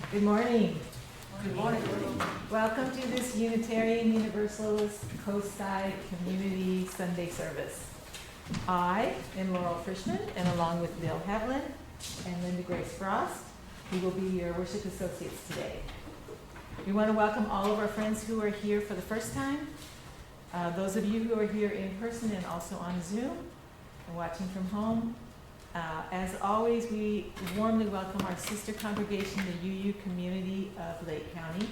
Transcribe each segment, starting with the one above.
Good morning. Good morning. Welcome to this Unitarian Universalist Coastside Community Sunday service. I am Laurel Frischman, and along with Bill Havlin and Linda Grace Frost, we will be your worship associates today. We want to welcome all of our friends who are here for the first time, those of you who are here in person and also on Zoom and watching from home. As always, we warmly welcome our sister congregation, the UU community of Lake County.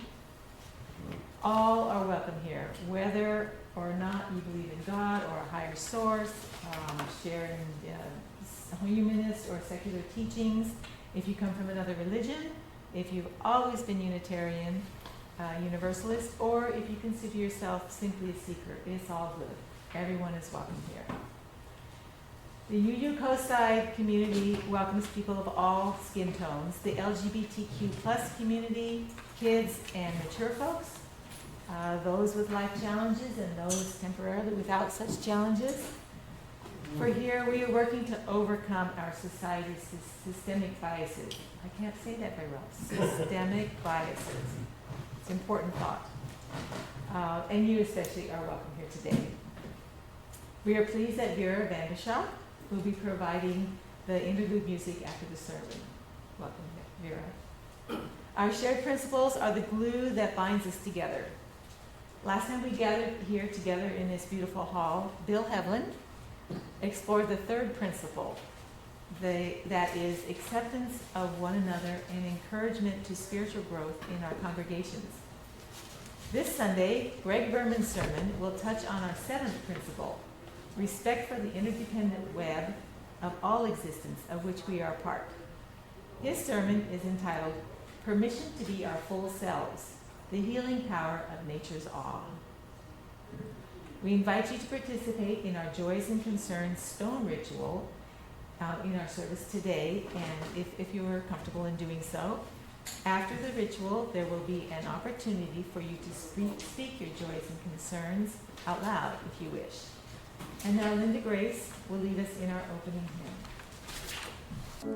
All are welcome here, whether or not you believe in God or a higher source, share in humanist or secular teachings, if you come from another religion, if you've always been Unitarian, Universalist, or if you consider yourself simply a seeker. It's all good. Everyone is welcome here. The UU Coastside community welcomes people of all skin tones, the LGBTQ plus community, kids and mature folks, those with life challenges and those temporarily without such challenges. For here, we are working to overcome our society's systemic biases. I can't say that very well. Systemic biases. It's an important thought. And you especially are welcome here today. We are pleased that Vera Vandershoff will be providing the interlude music after the sermon. Welcome, Vera. Our shared principles are the glue that binds us together. Last time we gathered here together in this beautiful hall, Bill Havlin explored the third principle, that is acceptance of one another and encouragement to spiritual growth in our congregations. This Sunday, Gregg Berman's sermon will touch on our seventh principle, respect for the interdependent web of all existence of which we are a part. His sermon is entitled, Permission to be Our Full Selves, the Healing Power of Nature's Awe. We invite you to participate in our Joys and Concerns stone ritual in our service today, and if you are comfortable in doing so. After the ritual, there will be an opportunity for you to speak your joys and concerns out loud if you wish. And now Linda Grace will lead us in our opening hymn.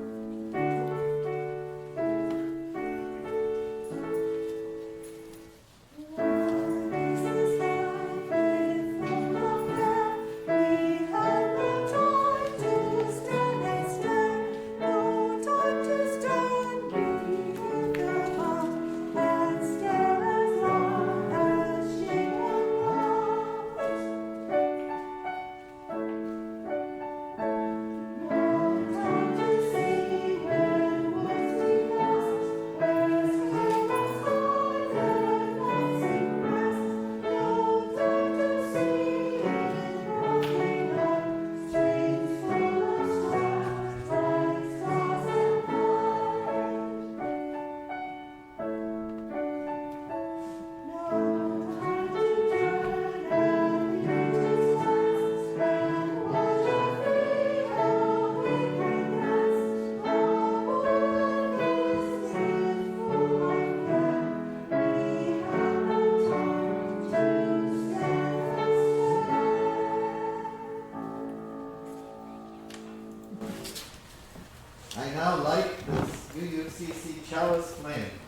I now light this UUCC Chalice Lighting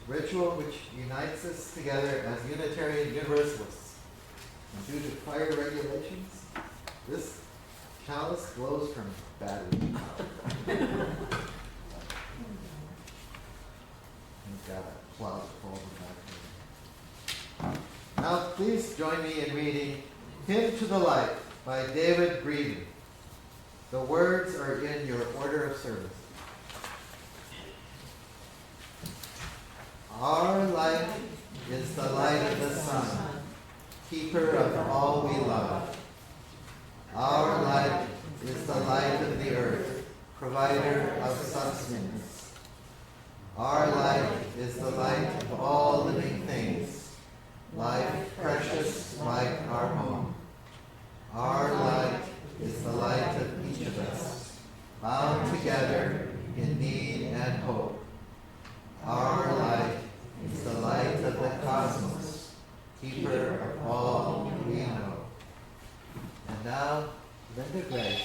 ritual which unites us together as Unitarian Universalists. And due to fire regulations, this chalice glows from battery power. We've got a closet full of back here. Now please join me in reading Hymn to the Light by David Breeden. The words are in your order of service. Our light is the light of the sun, keeper of all we love. Our light is the light of the earth, provider of sustenance. Our light is the light of all living things, life precious like our home. Our light is the light of each of us, bound together in need and hope. Our light is the light of the cosmos, keeper of all we know. And now, Linda Gregg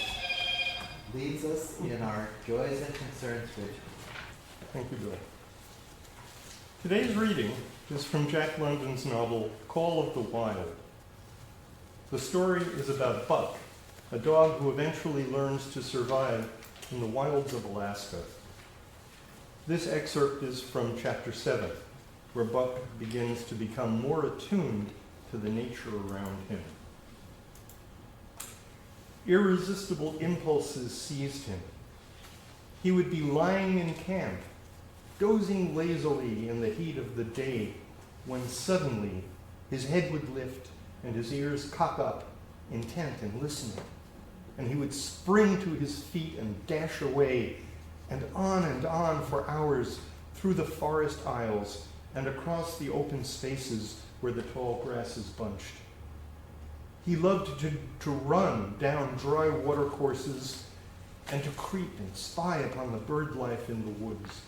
leads us in our Joys and Concerns ritual. Thank you, Bill. Today's reading is from Jack London's novel, Call of the Wild. The story is about Buck, a dog who eventually learns to survive in the wilds of Alaska. This excerpt is from chapter 7, where Buck begins to become more attuned to the nature around him. Irresistible impulses seized him. He would be lying in camp, dozing lazily in the heat of the day, when suddenly his head would lift and his ears cock up, intent and listening, and he would spring to his feet and dash away, and on for hours through the forest aisles and across the open spaces where the tall grasses bunched. He loved to run down dry watercourses and to creep and spy upon the bird life in the woods.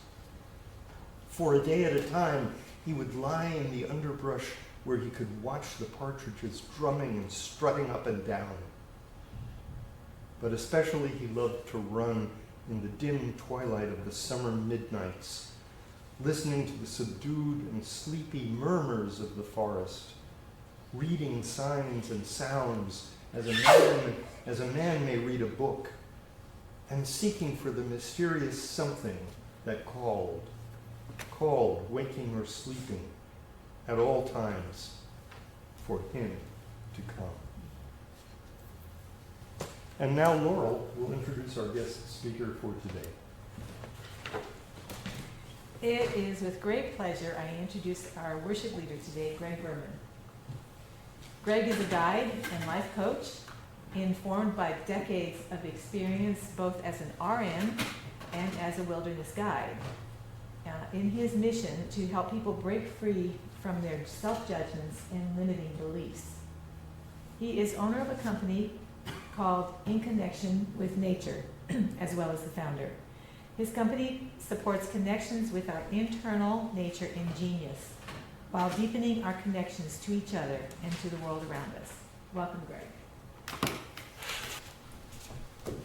For a day at a time, he would lie in the underbrush where he could watch the partridges drumming and strutting up and down. But especially he loved to run in the dim twilight of the summer midnights, listening to the subdued and sleepy murmurs of the forest, reading signs and sounds as a man may read a book, and seeking for the mysterious something that called, waking or sleeping, at all times, for him to come. And now Laurel will introduce our guest speaker for today. It is with great pleasure I introduce our worship leader today, Gregg Berman. Gregg is a guide and life coach, informed by decades of experience both as an RN and as a wilderness guide, in his mission to help people break free from their self-judgments and limiting beliefs. He is owner of a company called In Connection with Nature, as well as the founder. His company supports connections with our internal nature and genius, while deepening our connections to each other and to the world around us. Welcome, Gregg.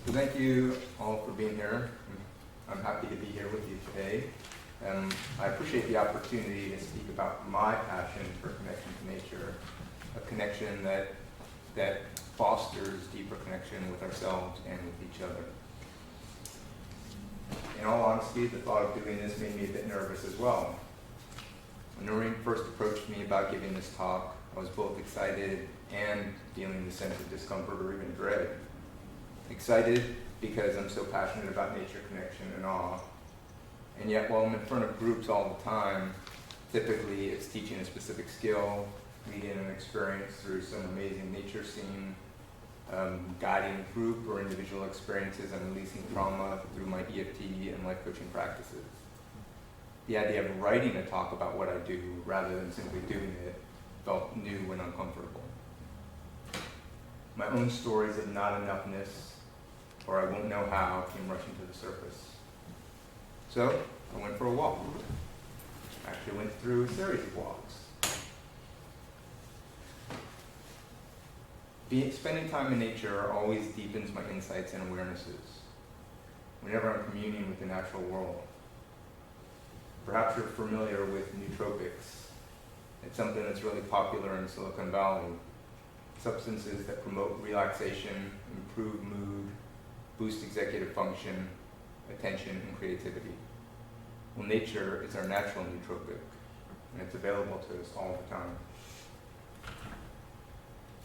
So thank you all for being here. I'm happy to be here with you today. I appreciate the opportunity to speak about my passion for connection to nature, a connection that fosters deeper connection with ourselves and with each other. In all honesty, the thought of doing this made me a bit nervous as well. When Noreen first approached me about giving this talk, I was both excited and feeling the sense of discomfort or even dread. Excited because I'm so passionate about nature connection and awe. And yet, while I'm in front of groups all the time, typically it's teaching a specific skill, leading an experience through some amazing nature scene, guiding group or individual experiences, and releasing trauma through my EFT and life coaching practices. The idea of writing a talk about what I do rather than simply doing it felt new and uncomfortable. My own stories of not enoughness, or I won't know how, came rushing to the surface. So I went for a walk. Actually went through a series of walks. Spending time in nature always deepens my insights and awarenesses whenever I'm communing with the natural world. Perhaps you're familiar with nootropics. It's something that's really popular in Silicon Valley. Substances that promote relaxation, improve mood, boost executive function, attention, and creativity. Well, nature is our natural nootropic, and it's available to us all the time.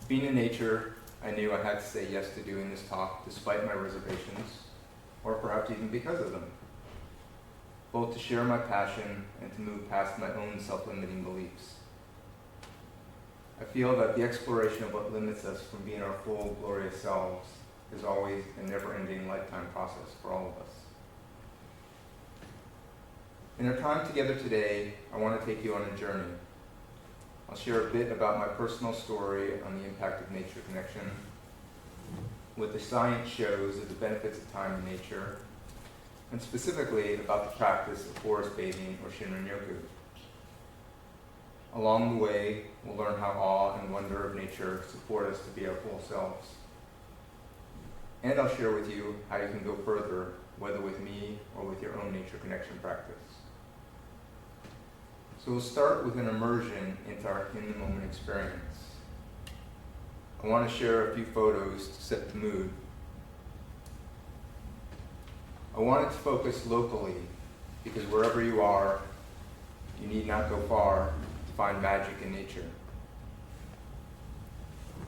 Being in nature, I knew I had to say yes to doing this talk despite my reservations, or perhaps even because of them, both to share my passion and to move past my own self-limiting beliefs. I feel that the exploration of what limits us from being our full, glorious selves is always a never-ending lifetime process for all of us. In our time together today, I want to take you on a journey. I'll share a bit about my personal story on the impact of nature connection, what the science shows of the benefits of time in nature, and specifically about the practice of forest bathing or Shinrin-yoku. Along the way, we'll learn how awe and wonder of nature support us to be our full selves. And I'll share with you how you can go further, whether with me or with your own nature connection practice. So we'll start with an immersion into our in-the-moment experience. I want to share a few photos to set the mood. I want it to focus locally, because wherever you are, you need not go far to find magic in nature.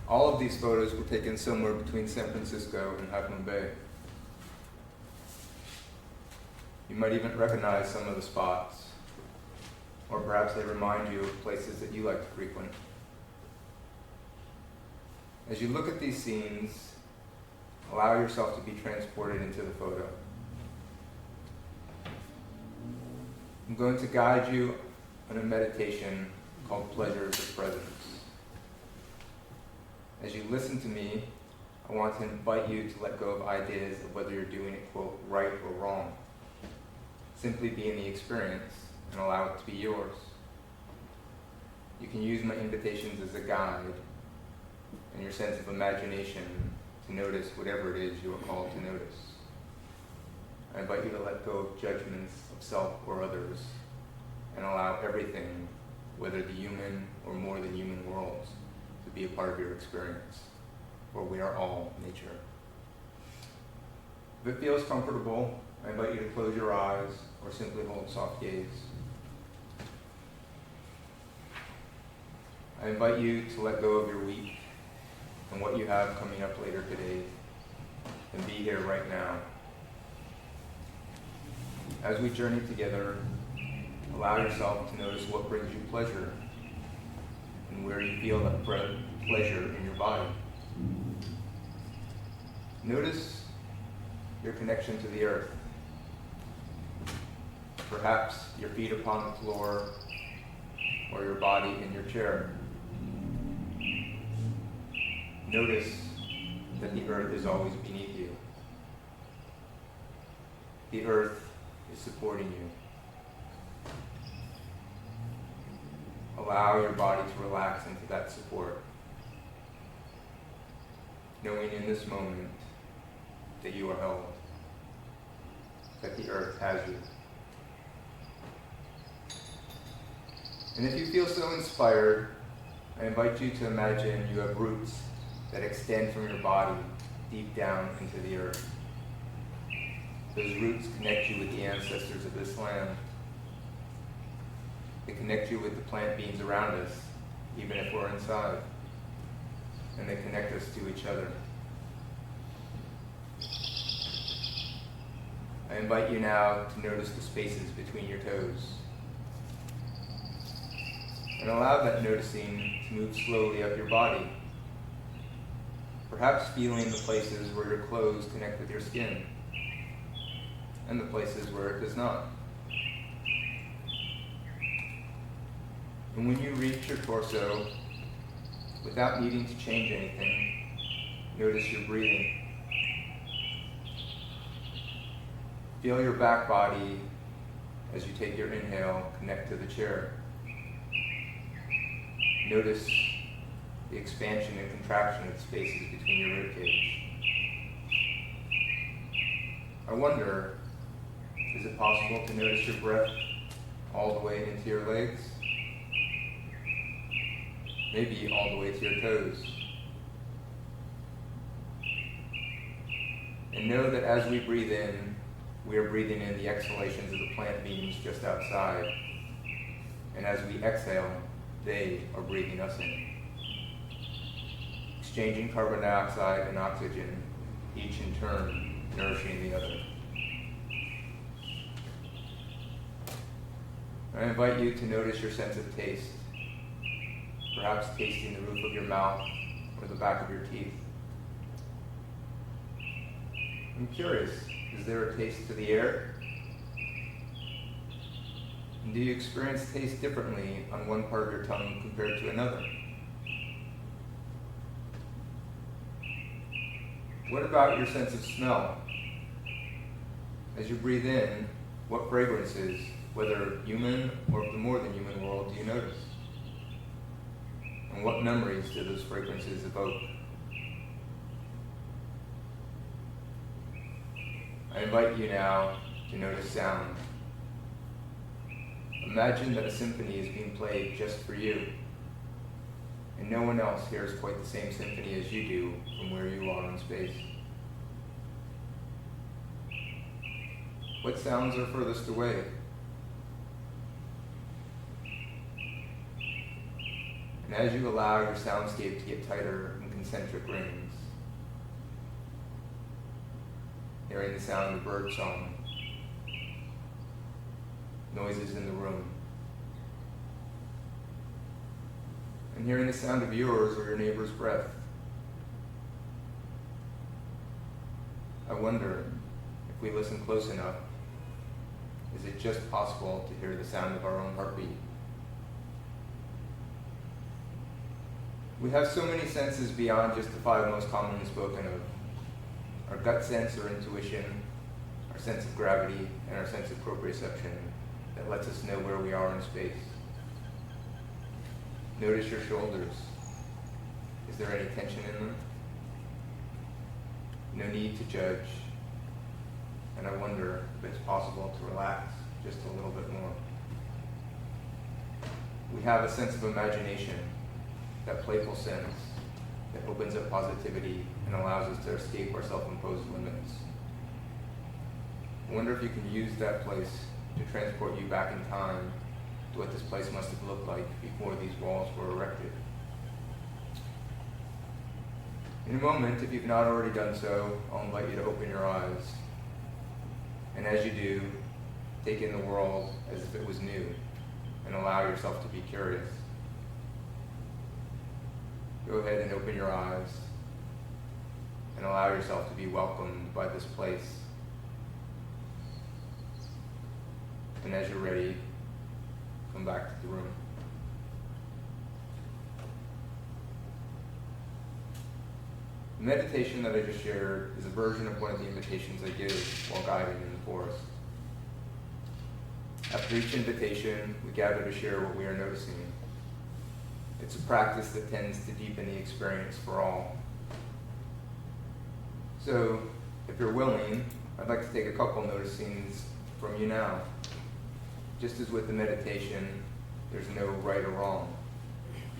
All of these photos were taken somewhere between San Francisco and Half Moon Bay. You might even recognize some of the spots, or perhaps they remind you of places that you like to frequent. As you look at these scenes, allow yourself to be transported into the photo. I'm going to guide you on a meditation called Pleasures of Presence. As you listen to me, I want to invite you to let go of ideas of whether you're doing it, quote, right or wrong. Simply be in the experience and allow it to be yours. You can use my invitations as a guide and your sense of imagination to notice whatever it is you are called to notice. I invite you to let go of judgments of self or others and allow everything, whether the human or more than human worlds, to be a part of your experience, for we are all nature. If it feels comfortable, I invite you to close your eyes or simply hold soft gaze. I invite you to let go of your week and what you have coming up later today and be here right now. As we journey together, allow yourself to notice what brings you pleasure and where you feel that pleasure in your body. Notice your connection to the earth. Perhaps your feet upon the floor or your body in your chair. Notice that the earth is always beneath you. The earth is supporting you. Allow your body to relax into that support, knowing in this moment that you are held, that the earth has you. And if you feel so inspired, I invite you to imagine you have roots that extend from your body deep down into the earth. Those roots connect you with the ancestors of this land. They connect you with the plant beings around us, even if we're inside. And they connect us to each other. I invite you now to notice the spaces between your toes. And allow that noticing to move slowly up your body. Perhaps feeling the places where your clothes connect with your skin, and the places where it does not. And when you reach your torso, without needing to change anything, notice your breathing. Feel your back body as you take your inhale, connect to the chair. Notice the expansion and contraction of the spaces between your ribcage. I wonder, is it possible to notice your breath all the way into your legs? Maybe all the way to your toes. And know that as we breathe in, we are breathing in the exhalations of the plant beings just outside. And as we exhale, they are breathing us in. Exchanging carbon dioxide and oxygen, each in turn nourishing the other. I invite you to notice your sense of taste, perhaps tasting the roof of your mouth or the back of your teeth. I'm curious, is there a taste to the air? And do you experience taste differently on one part of your tongue compared to another? What about your sense of smell? As you breathe in, what fragrances, whether human or of the more than human world, do you notice? And what memories do those fragrances evoke? I invite you now to notice sound. Imagine that a symphony is being played just for you, and no one else hears quite the same symphony as you do from where you are in space. What sounds are furthest away? And as you allow your soundscape to get tighter in concentric rings, hearing the sound of birdsong, noises in the room, and hearing the sound of yours or your neighbor's breath. I wonder, if we listen close enough, is it just possible to hear the sound of our own heartbeat? We have so many senses beyond just the 5 most commonly spoken of. Our gut sense or intuition, our sense of gravity, and our sense of proprioception that lets us know where we are in space. Notice your shoulders. Is there any tension in them? No need to judge. And I wonder if it's possible to relax just a little bit more. We have a sense of imagination, that playful sense that opens up positivity and allows us to escape our self-imposed limits. I wonder if you can use that place to transport you back in time to what this place must have looked like before these walls were erected. In a moment, if you've not already done so, I'll invite you to open your eyes. And as you do, take in the world as if it was new and allow yourself to be curious. Go ahead and open your eyes and allow yourself to be welcomed by this place. And as you're ready, come back to the room. The meditation that I just shared is a version of one of the invitations I give while guiding in the forest. After each invitation, we gather to share what we are noticing. It's a practice that tends to deepen the experience for all. So, if you're willing, I'd like to take a couple noticings from you now. Just as with the meditation, there's no right or wrong,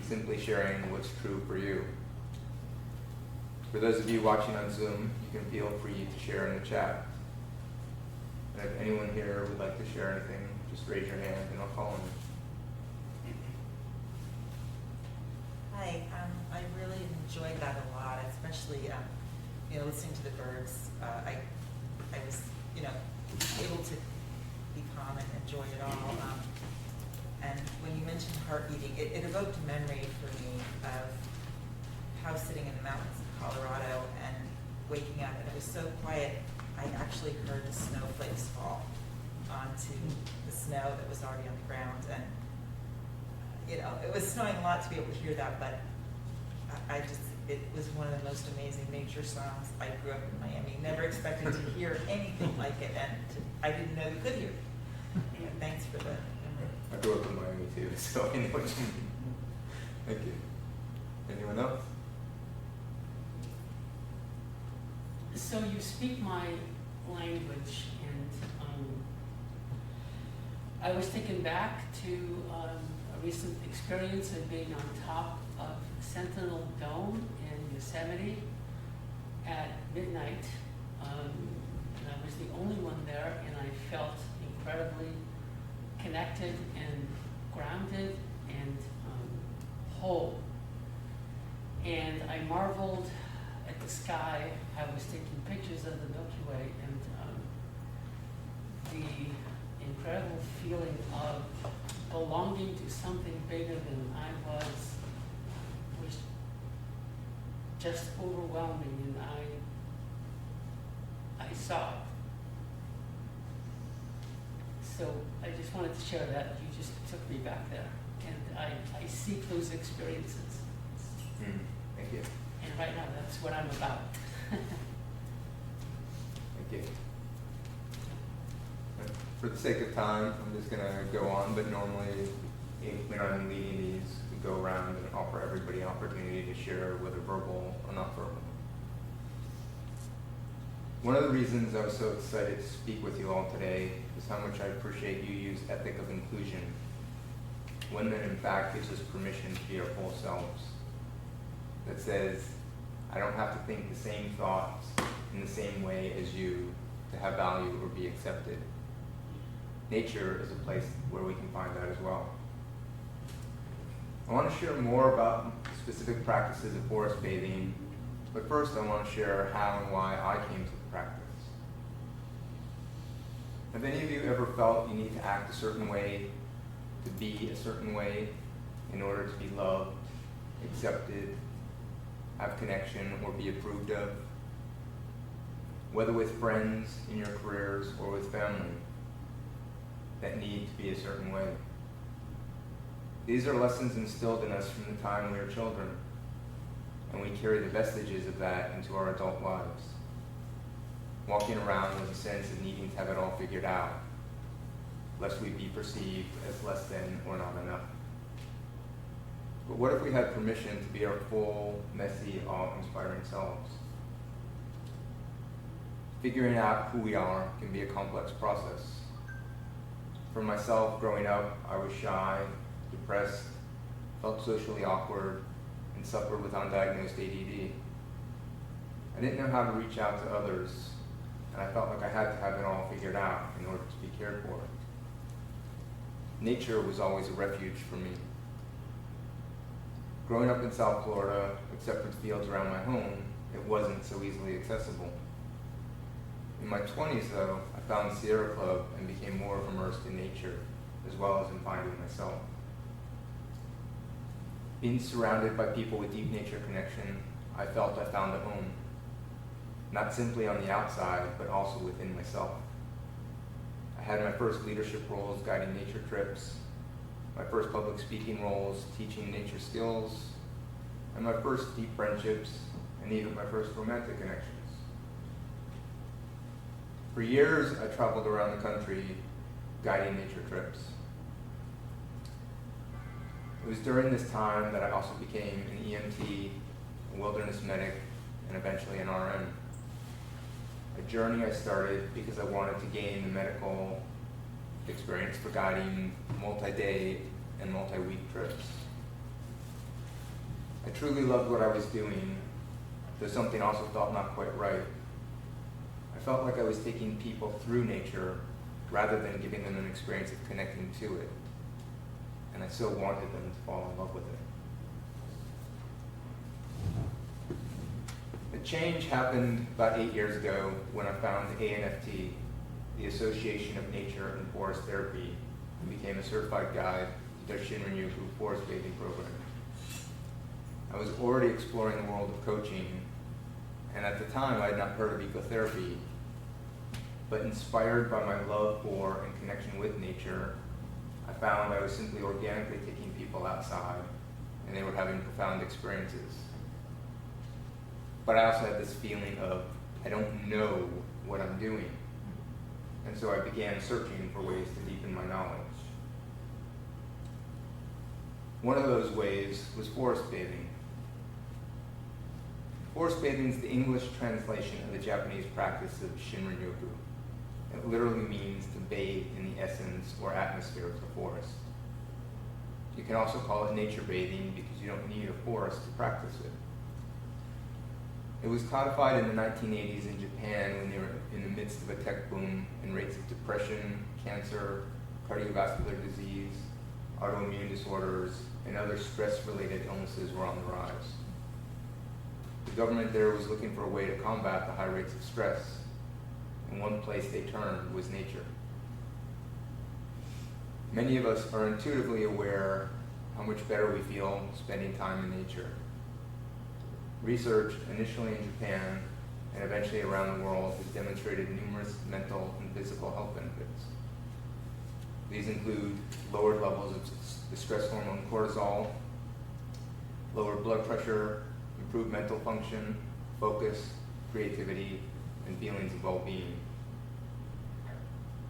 simply sharing what's true for you. For those of you watching on Zoom, you can feel free to share in the chat. And if anyone here would like to share anything, just raise your hand and I'll call on you. Hi, I really enjoyed that a lot, especially listening to the birds. I was able to be calm and enjoy it all. And when you mentioned heart beating, it evoked a memory for me of how sitting in the mountains of Colorado and waking up, and it was so quiet. I actually heard the snowflakes fall onto the snow that was already on the ground, and it was snowing a lot to be able to hear that, but it was one of the most amazing nature songs. I grew up in Miami, never expected to hear anything like it, and I didn't know you could hear it. Thanks for the I grew up in Miami too, so I know what you mean. Thank you. Anyone else? So you speak my language, and I was taken back to a recent experience of being on top of Sentinel Dome in Yosemite at midnight. And I was the only one there, and I felt incredibly connected and grounded and whole. And I marveled at the sky. I was taking pictures of the Milky Way, and the incredible feeling of belonging to something bigger than I was just overwhelming, and I saw it. So I just wanted to share that. You just took me back there, and I seek those experiences. Thank you. And right now, that's what I'm about. Thank you. For the sake of time, I'm just going to go on, but normally when I'm leading these, we go around and offer everybody an opportunity to share, whether verbal or not verbal. One of the reasons I was so excited to speak with you all today is how much I appreciate UU's ethic of inclusion, one that in fact gives us permission to be our full selves, that says, I don't have to think the same thoughts in the same way as you to have value or be accepted. Nature is a place where we can find that as well. I want to share more about specific practices of forest bathing, but first I want to share how and why I came to the practice. Have any of you ever felt you need to act a certain way, to be a certain way, in order to be loved, accepted, have connection, or be approved of? Whether with friends, in your careers, or with family, that need to be a certain way. These are lessons instilled in us from the time we were children, and we carry the vestiges of that into our adult lives, walking around with a sense of needing to have it all figured out, lest we be perceived as less than or not enough. But what if we had permission to be our full, messy, awe-inspiring selves? Figuring out who we are can be a complex process. For myself, growing up, I was shy, depressed, felt socially awkward, and suffered with undiagnosed ADD. I didn't know how to reach out to others, and I felt like I had to have it all figured out in order to be cared for. Nature was always a refuge for me. Growing up in South Florida, except for the fields around my home, it wasn't so easily accessible. In my 20s, though, I found Sierra Club and became more immersed in nature, as well as in finding myself. Being surrounded by people with deep nature connection, I felt I found a home, not simply on the outside, but also within myself. I had my first leadership roles guiding nature trips, my first public speaking roles teaching nature skills, and my first deep friendships, and even my first romantic connections. For years, I traveled around the country guiding nature trips. It was during this time that I also became an EMT, a wilderness medic, and eventually an RN. A journey I started because I wanted to gain the medical experience for guiding multi-day and multi-week trips. I truly loved what I was doing, though something also felt not quite right. I felt like I was taking people through nature rather than giving them an experience of connecting to it, and I so wanted them to fall in love with it. The change happened about 8 years ago when I found ANFT, the Association of Nature and Forest Therapy, and became a certified guide to their Shinrin-yoku forest bathing program. I was already exploring the world of coaching, and at the time I had not heard of ecotherapy, but inspired by my love for and connection with nature, I found I was simply organically taking people outside, and they were having profound experiences. But I also had this feeling of, I don't know what I'm doing. And so I began searching for ways to deepen my knowledge. One of those ways was forest bathing. Forest bathing is the English translation of the Japanese practice of Shinrin-yoku. It literally means to bathe in the essence or atmosphere of the forest. You can also call it nature bathing because you don't need a forest to practice it. It was codified in the 1980s in Japan when they were in the midst of a tech boom and rates of depression, cancer, cardiovascular disease, autoimmune disorders, and other stress-related illnesses were on the rise. The government there was looking for a way to combat the high rates of stress, and one place they turned was nature. Many of us are intuitively aware how much better we feel spending time in nature. Research, initially in Japan and eventually around the world, has demonstrated numerous mental and physical health benefits. These include lowered levels of the stress hormone cortisol, lower blood pressure, improved mental function, focus, creativity, and feelings of well-being.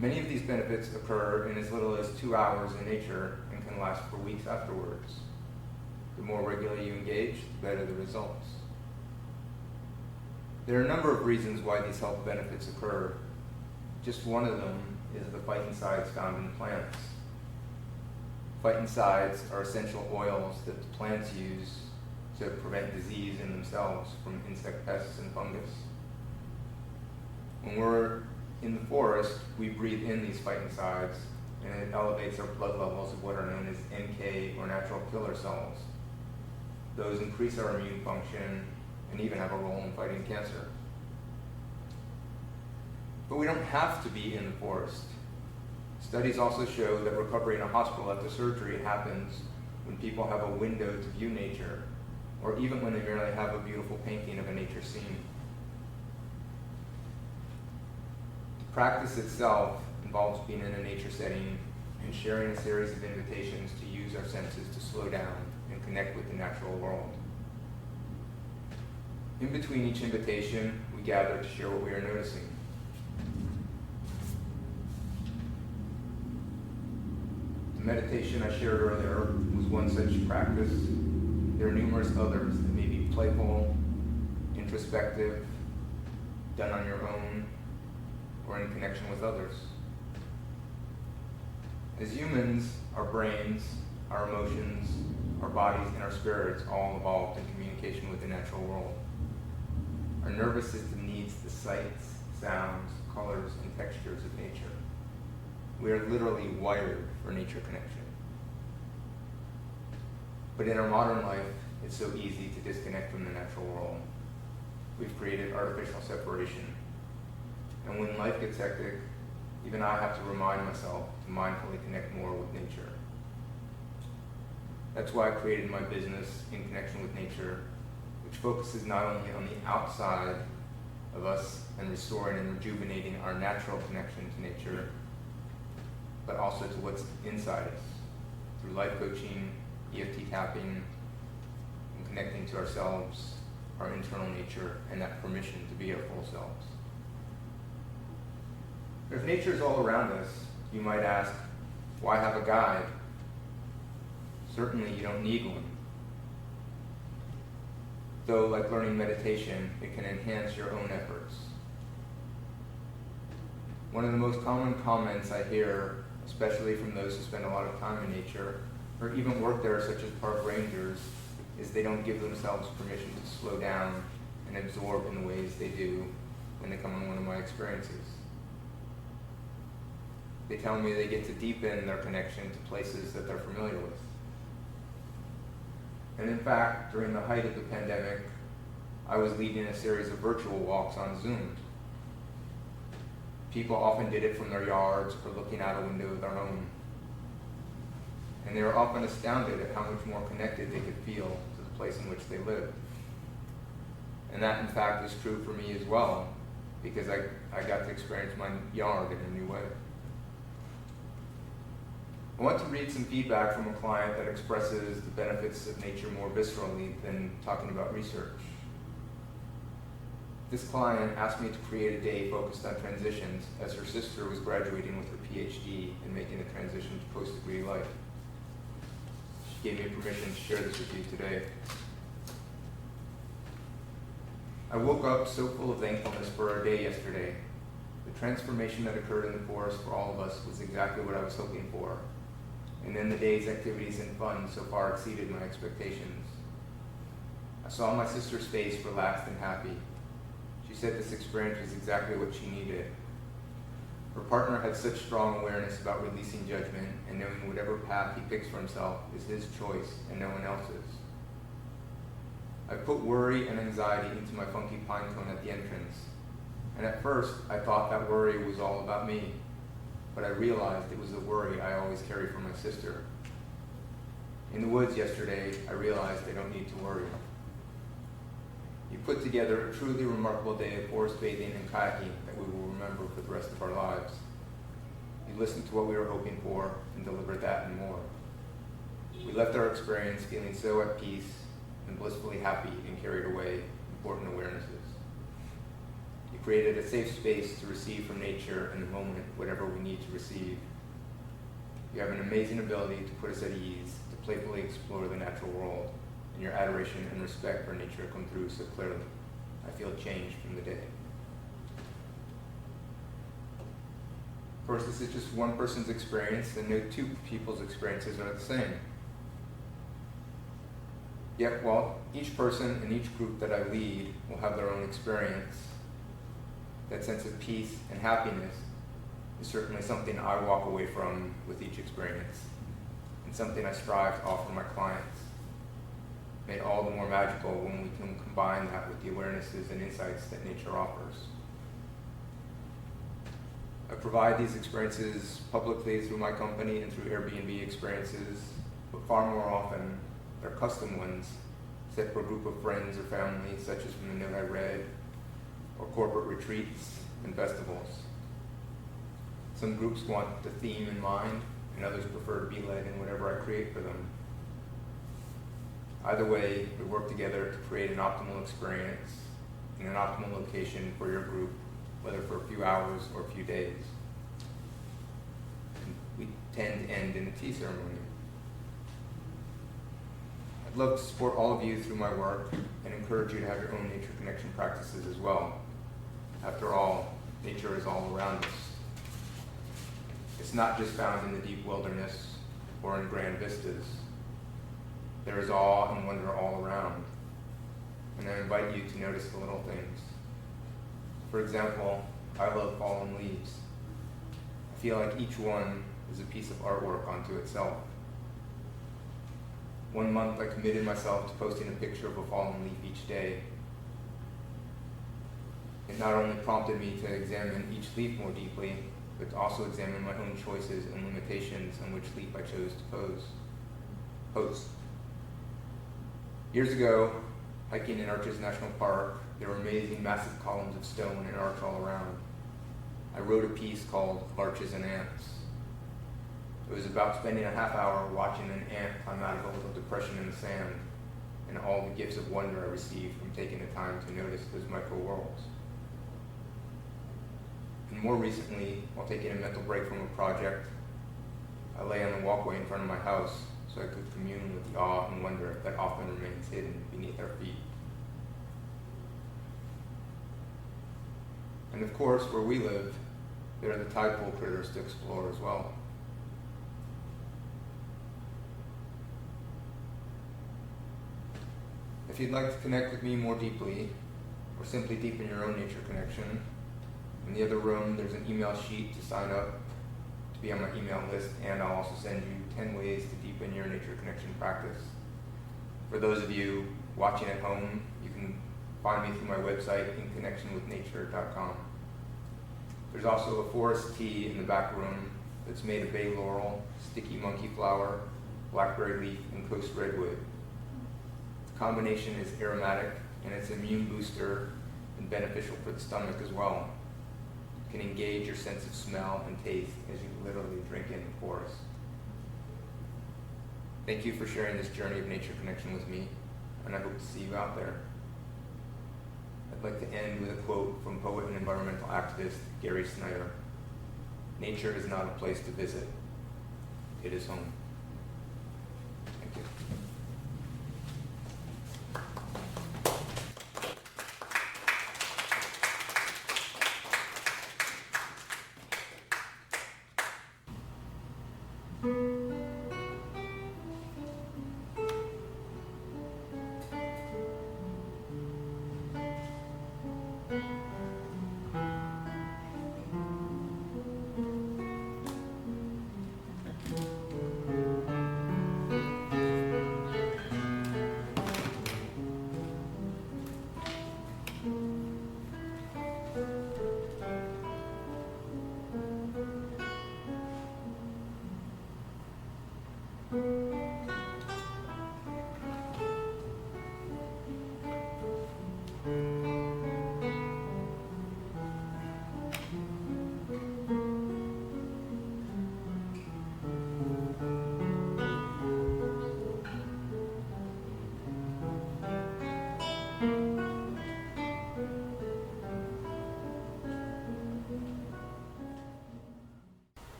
Many of these benefits occur in as little as 2 hours in nature and can last for weeks afterwards. The more regularly you engage, the better the results. There are a number of reasons why these health benefits occur. Just one of them is the phytoncides found in plants. Phytoncides are essential oils that the plants use to prevent disease in themselves from insect pests and fungus. When we're in the forest, we breathe in these phytoncides, and it elevates our blood levels of what are known as NK or natural killer cells. Those increase our immune function and even have a role in fighting cancer. But we don't have to be in the forest. Studies also show that recovery in a hospital after surgery happens when people have a window to view nature, or even when they merely have a beautiful painting of a nature scene. The practice itself involves being in a nature setting and sharing a series of invitations to use our senses to slow down and connect with the natural world. In between each invitation, we gather to share what we are noticing. The meditation I shared earlier was one such practice. There are numerous others that may be playful, introspective, done on your own, or in connection with others. As humans, our brains, our emotions, our bodies, and our spirits all evolved in communication with the natural world. Our nervous system needs the sights, sounds, colors, and textures of nature. We are literally wired for nature connection. But in our modern life, it's so easy to disconnect from the natural world. We've created artificial separation. And when life gets hectic, even I have to remind myself to mindfully connect more with nature. That's why I created my business in connection with nature, which focuses not only on the outside of us and restoring and rejuvenating our natural connection to nature, but also to what's inside us through life coaching, EFT tapping, and connecting to ourselves, our internal nature, and that permission to be our full selves. If nature is all around us, you might ask, why have a guide? Certainly you don't need one. Though, like learning meditation, it can enhance your own efforts. One of the most common comments I hear, especially from those who spend a lot of time in nature, or even work there, such as park rangers, is they don't give themselves permission to slow down and absorb in the ways they do when they come on one of my experiences. They tell me they get to deepen their connection to places that they're familiar with. And in fact, during the height of the pandemic, I was leading a series of virtual walks on Zoom. People often did it from their yards or looking out a window of their home. And they were often astounded at how much more connected they could feel to the place in which they lived. And that, in fact, is true for me as well, because I got to experience my yard in a new way. I want to read some feedback from a client that expresses the benefits of nature more viscerally than talking about research. This client asked me to create a day focused on transitions as her sister was graduating with her PhD and making the transition to post-degree life. She gave me permission to share this with you today. I woke up so full of thankfulness for our day yesterday. The transformation that occurred in the forest for all of us was exactly what I was hoping for. And then the day's activities and fun so far exceeded my expectations. I saw my sister's face relaxed and happy. She said this experience was exactly what she needed. Her partner had such strong awareness about releasing judgment and knowing whatever path he picks for himself is his choice and no one else's. I put worry and anxiety into my funky pine cone at the entrance. And at first, I thought that worry was all about me. But I realized it was a worry I always carry for my sister. In the woods yesterday, I realized I don't need to worry. You put together a truly remarkable day of forest bathing and kayaking that we will remember for the rest of our lives. You listened to what we were hoping for and delivered that and more. We left our experience feeling so at peace and blissfully happy and carried away important awarenesses. You created a safe space to receive from nature in the moment whatever we need to receive. You have an amazing ability to put us at ease, to playfully explore the natural world, and your adoration and respect for nature come through so clearly. I feel changed from the day. Of course, this is just one person's experience, and no two people's experiences are the same. Yet, while each person and each group that I lead will have their own experience, that sense of peace and happiness is certainly something I walk away from with each experience, and something I strive to offer my clients, made all the more magical when we can combine that with the awarenesses and insights that nature offers. I provide these experiences publicly through my company and through Airbnb experiences, but far more often, they're custom ones set for a group of friends or family, such as from the note I read, or corporate retreats and festivals. Some groups want the theme in mind, and others prefer to be led in whatever I create for them. Either way, we work together to create an optimal experience in an optimal location for your group, whether for a few hours or a few days. And we tend to end in a tea ceremony. I'd love to support all of you through my work and encourage you to have your own nature connection practices as well. After all, nature is all around us. It's not just found in the deep wilderness or in grand vistas. There is awe and wonder all around, and I invite you to notice the little things. For example, I love fallen leaves. I feel like each one is a piece of artwork unto itself. One month I committed myself to posting a picture of a fallen leaf each day. It not only prompted me to examine each leaf more deeply, but to also examine my own choices and limitations on which leaf I chose to post. Years ago, hiking in Arches National Park, there were amazing massive columns of stone and arch all around. I wrote a piece called Arches and Ants. It was about spending a half hour watching an ant climb out of a little depression in the sand, and all the gifts of wonder I received from taking the time to notice those micro worlds. And more recently, while taking a mental break from a project, I lay on the walkway in front of my house so I could commune with the awe and wonder that often remains hidden beneath our feet. And of course, where we live, there are the tide pool critters to explore as well. If you'd like to connect with me more deeply, or simply deepen your own nature connection, in the other room there's an email sheet to sign up to be on my email list, and I'll also send you 10 ways to deepen your nature connection practice. For those of you watching at home, you can find me through my website, inconnectionwithnature.com. There's also a forest tea in the back room that's made of bay laurel, sticky monkey flower, blackberry leaf, and coast redwood. The combination is aromatic, and it's an immune booster and beneficial for the stomach as well. It can engage your sense of smell and taste as you literally drink in the forest. Thank you for sharing this journey of nature connection with me, and I hope to see you out there. I'd like to end with a quote from poet and environmental activist Gary Snyder. Nature is not a place to visit, it is home. Thank you.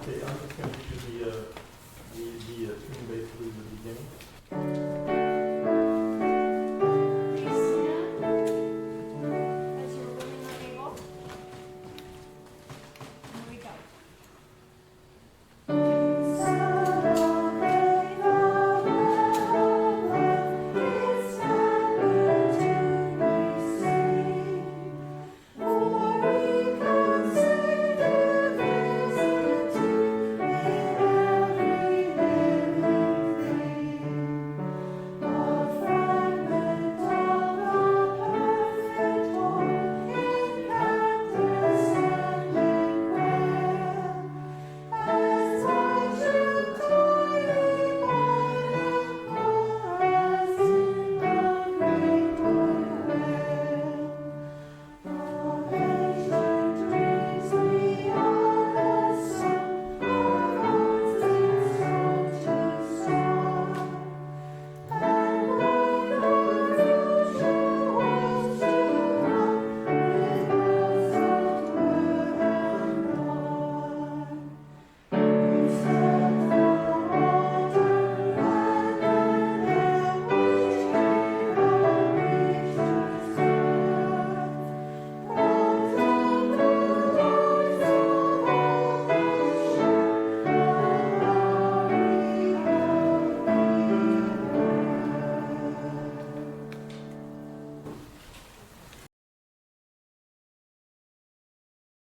Okay, I'm just going to do the tune basically in the beginning.